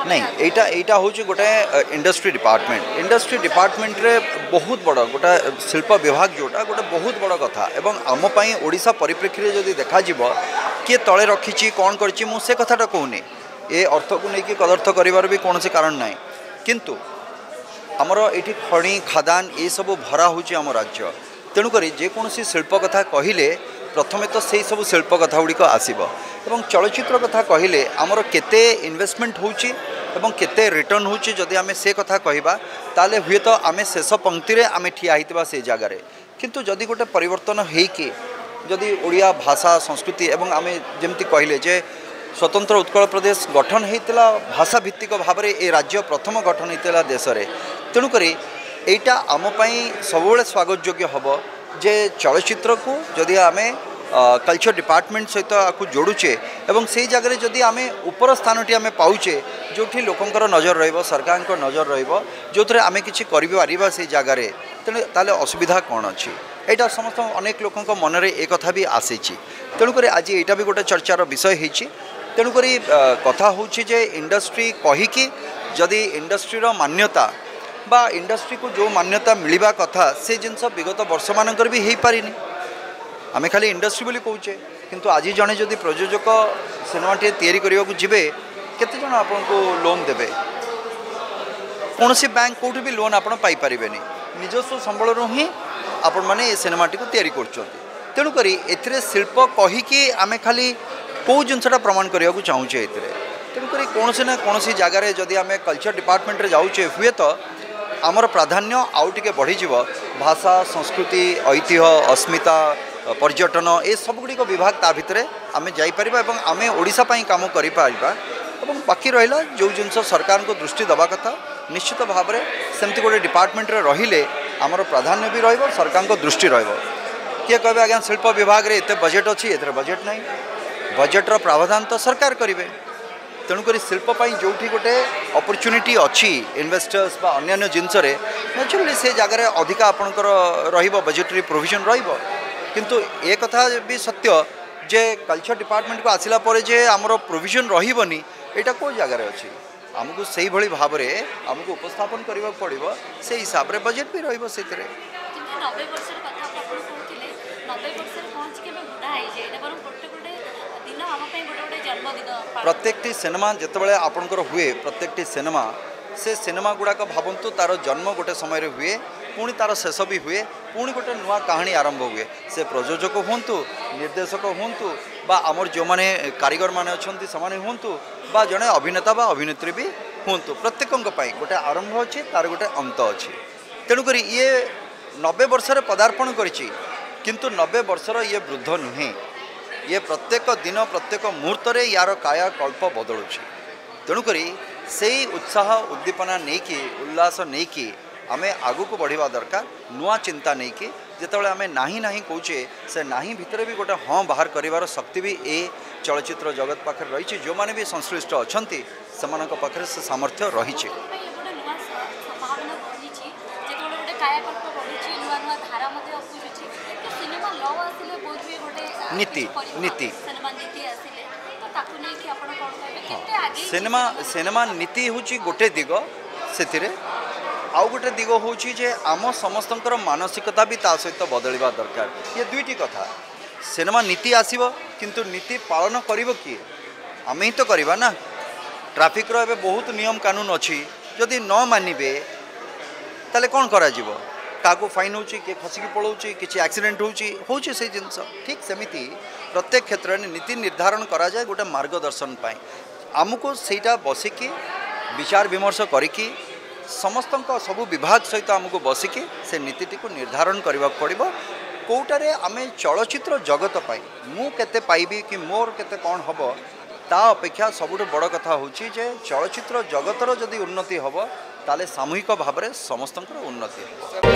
नहीं एटा एटा हूँ गोटे इंडस्ट्री डिपार्टमेंट रे बहुत बड़ गोटे शिल्प विभाग जोटा गोटे बहुत बड़ कथा एवं आमपाई ओडिशा परिप्रेक्षी रे जदि देखा जीवो किए तले रखी कौन करछि मु से कथाटा कहूनी ए अर्थ को लेकिन कदर्थ करिवार भी कौन कारण ना किंतु आमर ये खणी खादान ये सब भरा होची आम राज्य तेणुक जेकोसी शिल्प कथा कहले प्रथमे तो से सब शिल्प कथा गुड़िक आसब एवं चलचित्र कथा कहले आमर केते इन्वेस्टमेंट होची एवं केते रिटर्न होची जदि आमे से कथा कहबा ताले हुए तो आमे शेष पंक्ति रे आमे ठिया हितबा से जगार किंतु जदि गोटे परिवर्तन हेकि जदि ओडिया भाषा संस्कृति एवं आमे जेमती कहले जे स्वतंत्र उत्कल प्रदेश गठन होता भाषा भित्तिक भाव में ये राज्य प्रथम गठन होता देश में तेणुक यहीटा आमपाई सब स्वागत योग्य हम जे चलचित्र को जदि आम कल्चर डिपार्टमेंट सहित आपको जोड़ुचे एवं से जगह जदि आम उपर स्थानटी आम पाउचे जो लोकंर नजर ररकार नजर रो आम कि कर से जगार तेणु असुविधा कौन अच्छी यहाँ समस्त अनेक लोक मन में एक कथा भी आसी तेणुक आज यहाँ भी गोटे चर्चार विषय होती तेणुक कथा हूँ जे इंडस्ट्री कहीकि जदि इंडस्ट्रीर मान्यता बा इंडस्ट्री को जो मान्यता मिलवा कथा से जिनस विगत वर्ष मानकर भी हो पारिनी आमे खाली इंडस्ट्री बोली कहूचे किंतु आज जड़े जदि प्रयोजक सिनेमा टे तैयारी करने को जीवे केते जण आपन को लोन देबे कौन सी बैंक कोठी भी लोन आपन पाई परिबेनी निजस्व संबल ही आपण माने ए सिनेमाटी को तैयारी करछोती तेणु करी एथिरे शिल्प कहीकि आमे खाली कौ जिनसा प्रमाण करने को चाहूचे तेणुक कौन ना कौन जगार जदि आम कल्चर डिपार्टमेंट जाऊे हुए तो आमर प्राधान्य आउ टे बढ़ी भाषा संस्कृति ऐतिह्य अस्मिता पर्यटन ये सबगुड़िक विभाग ता भितर आम जापर आम ओडिशा काम कर बाकी रहा जो जिनस सरकार को दृष्टि दवा कथा निश्चित भाव में सेमती गोटे डिपार्टमेंट रहिले आमर प्राधान्य भी सरकार को दृष्टि किए कहे आज्ञा शिल्प विभाग में एत बजेट अच्छी ए बजेट ना बजेट्र प्रावधान तो सरकार करेंगे तेणुक शिल्पपाई जो गोटे अपरच्युनिटी अच्छी इन्वेस्टर्स बा अन्य जिनस नेचुराली से जगह अधिका आपणकर बजेटरी प्रोविजन किंतु ए कथा भी सत्य जे कल्चर डिपार्टमेंट को आसिला परे जे आमर प्रोविजन रहीबनी एटा को जगह अच्छी आमको से भली भाव में आमको उपस्थापन करने पड़ो से हिसाब से बजेट भी रही से प्रत्येकटी सिनेमा जितेबाला आपणकर हुए प्रत्येकटी सिनेमा से सिनेमा गुड़ाक भावतु तार जन्म गोटे समय हुए पुणी तार शेष भी हुए पुणी गोटे नुआ कहानी आरंभ हुए से प्रयोजक हूँ निर्देशक हूँ बा आमर जो मैंने कारीगर मैंने अच्छा से हूँ बा जड़े अभिनेता बा अभिनेत्री भी हूँ प्रत्येक गोटे आरंभ अच्छी तार गोटे अंत अच्छी तेणुक ये 90 वर्ष पदार्पण किंतु 90 वर्षर ये वृद्ध नुहे ये प्रत्येक दिन प्रत्येक मुहूर्त यार काया कल्प बदलुची तेणुक से उत्साह उद्दीपना नहीं कि उल्लास नहीं कि आम आगु को बढ़िया दरकार नुआ चिंता नहीं कि जितेबाला आम नाही नाही कौचे से नाही भितर भी गोटे हाँ बाहर कर शक्ति भी ए चलचित्र जगत पाखे रही जो मैंने भी संश्लिष्ट अच्छा से से सामर्थ्य रही नीति नीति सिनेमा सिनेमा नीति हूँ गोटे दिग से आउ गोटे दिग हूँ जे आम समस्तंकर मानसिकता भी ता सहित बदलवा दरकार ये दुईटी कथा सिनेमा नीति आसीबो किंतु नीति पालन करिवो किए आम ही तो करवा ना ट्राफिक रो एबे बहुत नियम कानून अच्छी जदि न मानिबे ताले कौन करा जीवो काको फाइन होची के खसिकी पड़ोची किसी एक्सीडेंट होची से जिनस ठीक सेमिति प्रत्येक क्षेत्र में नीति निर्धारण करा जाए गोटे मार्गदर्शन पाई आमको सेटा बसिकी विचार विमर्श करिकी समस्त सबू विभाग सहित आमको बसिकी से नीति को निर्धारण करने पड़ो कौटारे आम चलचित्र जगत पाई मु केते पाइबी कि मोर केते कौन हम ता अपेक्षा सबुठ बड़ कथा हूँ जे चलचित्र जगतर जदि उन्नति हम ताले सामूहिक भाव में समस्त उन्नति हो।